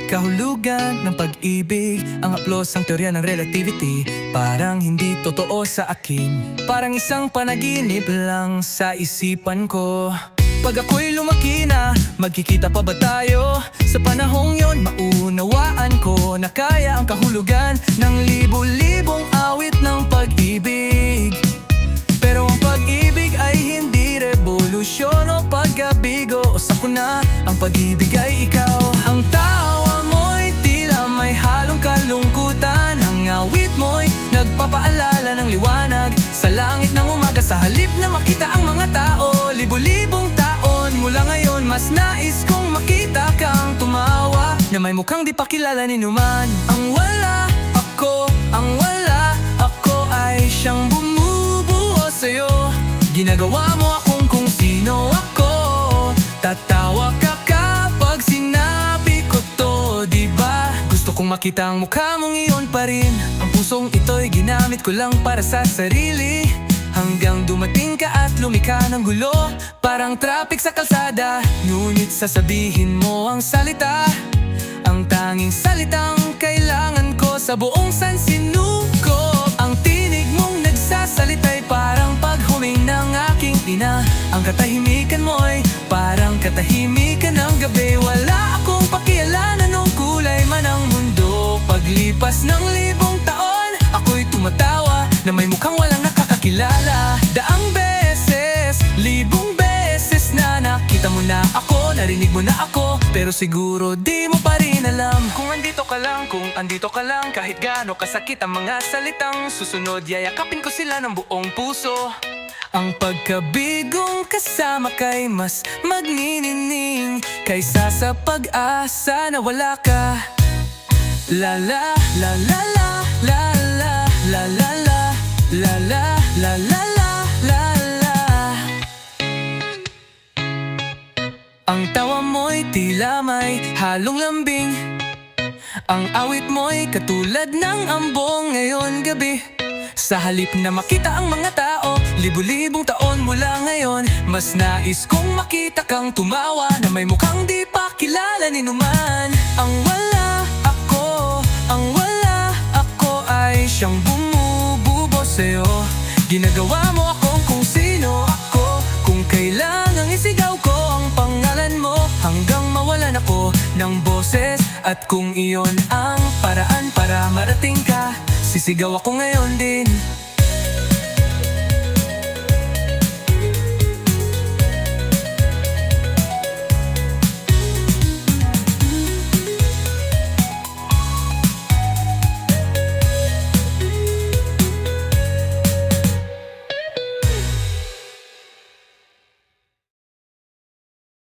Kahulugan ng pag-ibig, ang haplos ang teorya ng relativity. Parang hindi totoo sa akin, parang isang panaginip lang sa isipan ko. Pag ako'y lumaki na, magkikita pa ba tayo? Sa panahong yon, maunawaan ko na kaya ang kahulugan ng libo-libong awit ng pag-ibig. Pero ang pag-ibig ay hindi revolusyon o pag-abigo o sakuna. Ang pag-ibig ay ikaw. Ang tawa mo'y tila may halong kalungkutan. Ang awit mo'y nagpapaalala ng liwanag sa langit ng umaga. Sa halip na makita ang mga tao, libo-libong taon mula ngayon, mas nais kong makita kang tumawa, na may mukhang di pa kilala ni numan. Ang wala ako, ang wala ako ay siyang bumubuo sa'yo. Ginagawa mo akong kung sino ako. Tatawa ka kapag sinabi ko to, diba? Gusto kong makita ang mukha mong iyon pa rin. Ang pusong ito'y ginamit ko lang para sa sarili, hanggang dumating ka at lumika ng gulo. Parang traffic sa kalsada, ngunit sasabihin mo ang salita, ang tanging salitang kailangan ko sa buong sansinuko. Ang tinig mong nagsasalita'y parang paghuming ng aking ina. Ang katahimikan mo'y parang katahimikan ng gabi. Wala akong pakialam anong kulay man ang mundo. Paglipas ng libong taon, ako'y tumatawa na may mukhang walang nakakakilala. Daang beses, libong beses na nakita mo na ako, narinig mo na ako, pero siguro di mo pa rin alam kung andito ka lang, kung andito ka lang. Kahit gaano kasakit ang mga salitang susunod, yayakapin ko sila ng buong puso. Ang pagkabigong kasama kay mas magninining kaysa sa pag-asa na wala ka. La la la la la la la la la la la la la la la la. Ang tawa mo'y tila may halong lambing. Ang awit mo'y katulad ng ambong ngayon gabi. Sa halip na makita ang mga tao, libo-libong taon mula ngayon, mas nais kong makita kang tumawa, na may mukhang di pa kilala ni numan. Ang wala ako, ang wala ako ay siyang bumububo sa'yo. Ginagawa mo akong kung sino ako, kung kailangang isigaw ko ang pangalan mo, hanggang mawalan ako ng boses. At kung iyon ang paraan para marating ka, sisigaw ako ngayon din.